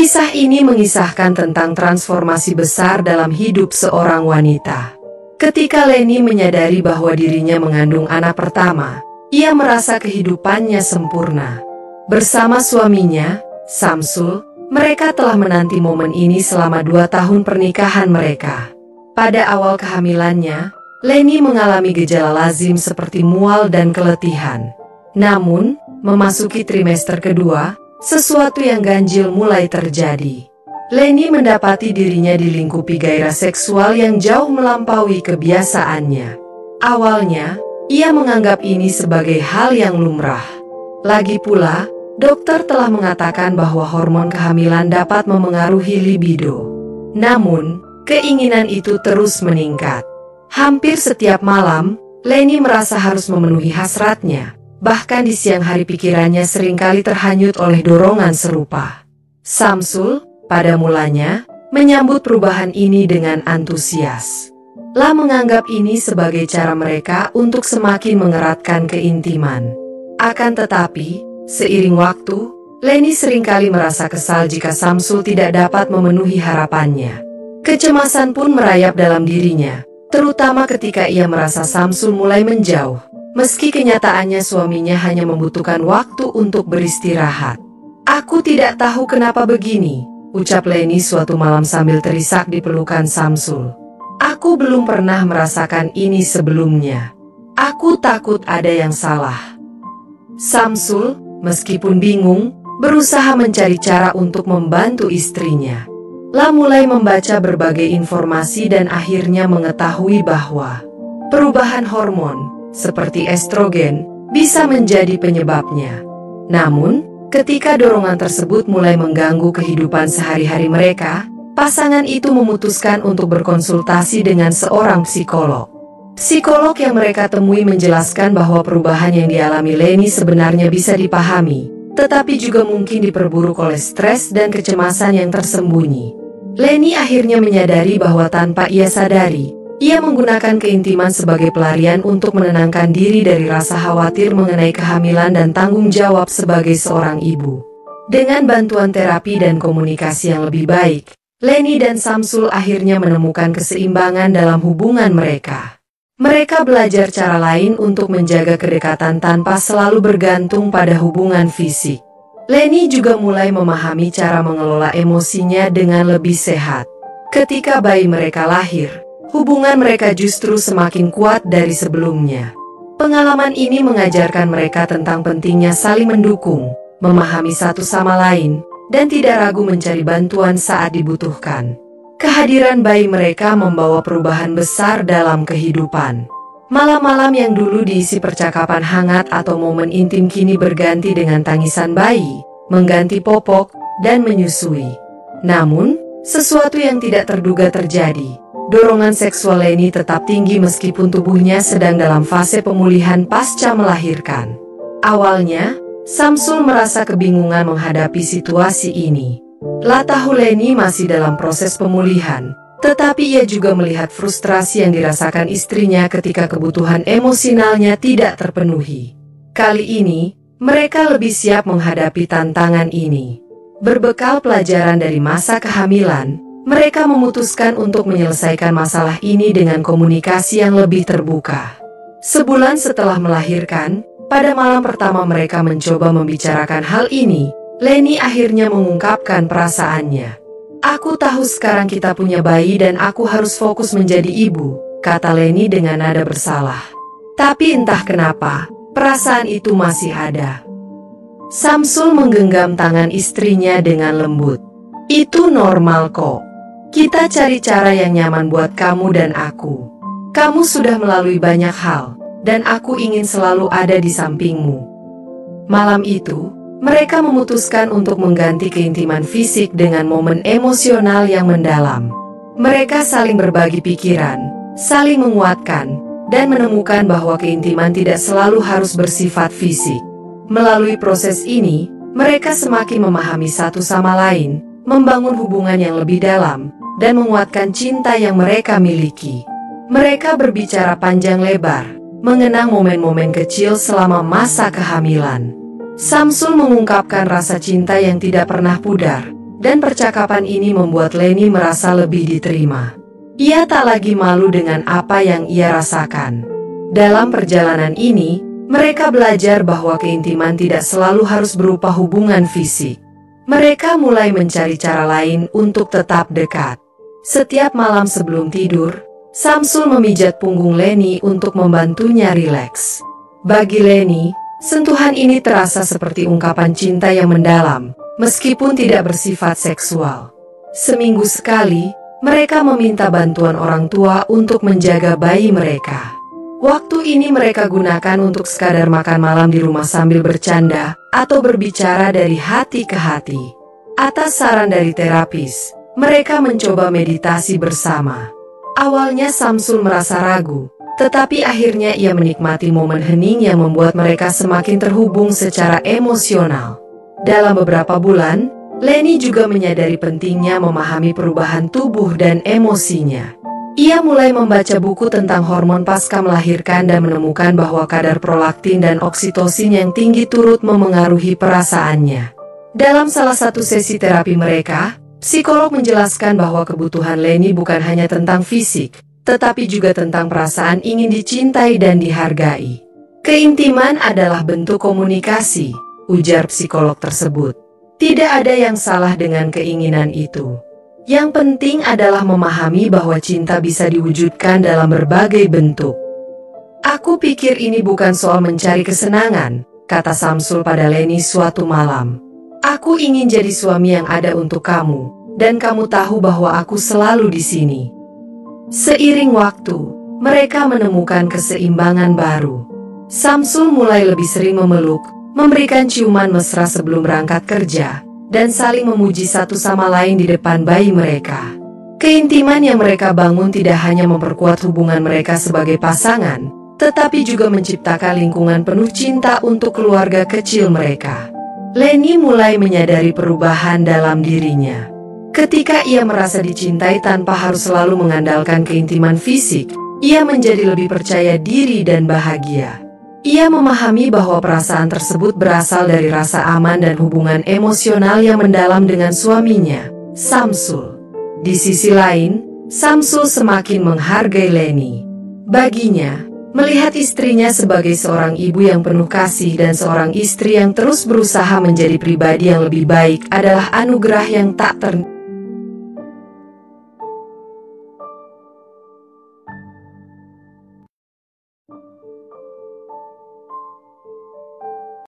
Kisah ini mengisahkan tentang transformasi besar dalam hidup seorang wanita. Ketika Leni menyadari bahwa dirinya mengandung anak pertama, ia merasa kehidupannya sempurna. Bersama suaminya, Samsul, mereka telah menanti momen ini selama 2 tahun pernikahan mereka. Pada awal kehamilannya, Leni mengalami gejala lazim seperti mual dan keletihan. Namun, memasuki trimester kedua, sesuatu yang ganjil mulai terjadi. Leni mendapati dirinya dilingkupi gairah seksual yang jauh melampaui kebiasaannya. Awalnya, ia menganggap ini sebagai hal yang lumrah. Lagi pula, dokter telah mengatakan bahwa hormon kehamilan dapat memengaruhi libido. Namun, keinginan itu terus meningkat. Hampir setiap malam, Leni merasa harus memenuhi hasratnya. Bahkan di siang hari pikirannya seringkali terhanyut oleh dorongan serupa. Samsul, pada mulanya, menyambut perubahan ini dengan antusias. La menganggap ini sebagai cara mereka untuk semakin mengeratkan keintiman. Akan tetapi, seiring waktu, Leni seringkali merasa kesal jika Samsul tidak dapat memenuhi harapannya. Kecemasan pun merayap dalam dirinya, terutama ketika ia merasa Samsul mulai menjauh. Meski kenyataannya suaminya hanya membutuhkan waktu untuk beristirahat. "Aku tidak tahu kenapa begini," ucap Leni suatu malam sambil terisak di pelukan Samsul. "Aku belum pernah merasakan ini sebelumnya. Aku takut ada yang salah." Samsul, meskipun bingung, berusaha mencari cara untuk membantu istrinya. La mulai membaca berbagai informasi dan akhirnya mengetahui bahwa perubahan hormon, seperti estrogen, bisa menjadi penyebabnya. Namun, ketika dorongan tersebut mulai mengganggu kehidupan sehari-hari mereka, pasangan itu memutuskan untuk berkonsultasi dengan seorang psikolog. Psikolog yang mereka temui menjelaskan bahwa perubahan yang dialami Leni sebenarnya bisa dipahami, tetapi juga mungkin diperburuk oleh stres dan kecemasan yang tersembunyi. Leni akhirnya menyadari bahwa tanpa ia sadari, ia menggunakan keintiman sebagai pelarian untuk menenangkan diri dari rasa khawatir mengenai kehamilan dan tanggung jawab sebagai seorang ibu. Dengan bantuan terapi dan komunikasi yang lebih baik, Leni dan Samsul akhirnya menemukan keseimbangan dalam hubungan mereka. Mereka belajar cara lain untuk menjaga kedekatan tanpa selalu bergantung pada hubungan fisik. Leni juga mulai memahami cara mengelola emosinya dengan lebih sehat. Ketika bayi mereka lahir, hubungan mereka justru semakin kuat dari sebelumnya. Pengalaman ini mengajarkan mereka tentang pentingnya saling mendukung, memahami satu sama lain, dan tidak ragu mencari bantuan saat dibutuhkan. Kehadiran bayi mereka membawa perubahan besar dalam kehidupan. Malam-malam yang dulu diisi percakapan hangat atau momen intim kini berganti dengan tangisan bayi, mengganti popok, dan menyusui. Namun, sesuatu yang tidak terduga terjadi. Dorongan seksual Leni tetap tinggi meskipun tubuhnya sedang dalam fase pemulihan pasca melahirkan. Awalnya, Samsul merasa kebingungan menghadapi situasi ini. La tahu Leni masih dalam proses pemulihan, tetapi ia juga melihat frustrasi yang dirasakan istrinya ketika kebutuhan emosionalnya tidak terpenuhi. Kali ini, mereka lebih siap menghadapi tantangan ini. Berbekal pelajaran dari masa kehamilan, mereka memutuskan untuk menyelesaikan masalah ini dengan komunikasi yang lebih terbuka. Sebulan setelah melahirkan, pada malam pertama mereka mencoba membicarakan hal ini, Leni akhirnya mengungkapkan perasaannya. "Aku tahu sekarang kita punya bayi dan aku harus fokus menjadi ibu," kata Leni dengan nada bersalah. Tapi entah kenapa, perasaan itu masih ada. Samsul menggenggam tangan istrinya dengan lembut. "Itu normal kok. Kita cari cara yang nyaman buat kamu dan aku. Kamu sudah melalui banyak hal, dan aku ingin selalu ada di sampingmu." Malam itu, mereka memutuskan untuk mengganti keintiman fisik dengan momen emosional yang mendalam. Mereka saling berbagi pikiran, saling menguatkan, dan menemukan bahwa keintiman tidak selalu harus bersifat fisik. Melalui proses ini, mereka semakin memahami satu sama lain, membangun hubungan yang lebih dalam, dan menguatkan cinta yang mereka miliki. Mereka berbicara panjang lebar, mengenang momen-momen kecil selama masa kehamilan. Samsul mengungkapkan rasa cinta yang tidak pernah pudar, dan percakapan ini membuat Leni merasa lebih diterima. Ia tak lagi malu dengan apa yang ia rasakan. Dalam perjalanan ini, mereka belajar bahwa keintiman tidak selalu harus berupa hubungan fisik. Mereka mulai mencari cara lain untuk tetap dekat. Setiap malam sebelum tidur, Samsul memijat punggung Leni untuk membantunya rileks. Bagi Leni, sentuhan ini terasa seperti ungkapan cinta yang mendalam, meskipun tidak bersifat seksual. Seminggu sekali, mereka meminta bantuan orang tua untuk menjaga bayi mereka. Waktu ini mereka gunakan untuk sekadar makan malam di rumah sambil bercanda atau berbicara dari hati ke hati. Atas saran dari terapis, mereka mencoba meditasi bersama. Awalnya Samsul merasa ragu, tetapi akhirnya ia menikmati momen hening yang membuat mereka semakin terhubung secara emosional. Dalam beberapa bulan, Leni juga menyadari pentingnya memahami perubahan tubuh dan emosinya. Ia mulai membaca buku tentang hormon pasca melahirkan dan menemukan bahwa kadar prolaktin dan oksitosin yang tinggi turut memengaruhi perasaannya. Dalam salah satu sesi terapi mereka, psikolog menjelaskan bahwa kebutuhan Leni bukan hanya tentang fisik, tetapi juga tentang perasaan ingin dicintai dan dihargai. Keintiman adalah bentuk komunikasi, ujar psikolog tersebut. Tidak ada yang salah dengan keinginan itu. Yang penting adalah memahami bahwa cinta bisa diwujudkan dalam berbagai bentuk. Aku pikir ini bukan soal mencari kesenangan, kata Samsul pada Leni suatu malam. Aku ingin jadi suami yang ada untuk kamu, dan kamu tahu bahwa aku selalu di sini. Seiring waktu, mereka menemukan keseimbangan baru. Samsul mulai lebih sering memeluk, memberikan ciuman mesra sebelum berangkat kerja, dan saling memuji satu sama lain di depan bayi mereka. Keintiman yang mereka bangun tidak hanya memperkuat hubungan mereka sebagai pasangan, tetapi juga menciptakan lingkungan penuh cinta untuk keluarga kecil mereka. Leni mulai menyadari perubahan dalam dirinya. Ketika ia merasa dicintai tanpa harus selalu mengandalkan keintiman fisik, ia menjadi lebih percaya diri dan bahagia. Ia memahami bahwa perasaan tersebut berasal dari rasa aman dan hubungan emosional yang mendalam dengan suaminya, Samsul. Di sisi lain, Samsul semakin menghargai Leni. Baginya, melihat istrinya sebagai seorang ibu yang penuh kasih dan seorang istri yang terus berusaha menjadi pribadi yang lebih baik adalah anugerah yang tak ternilai.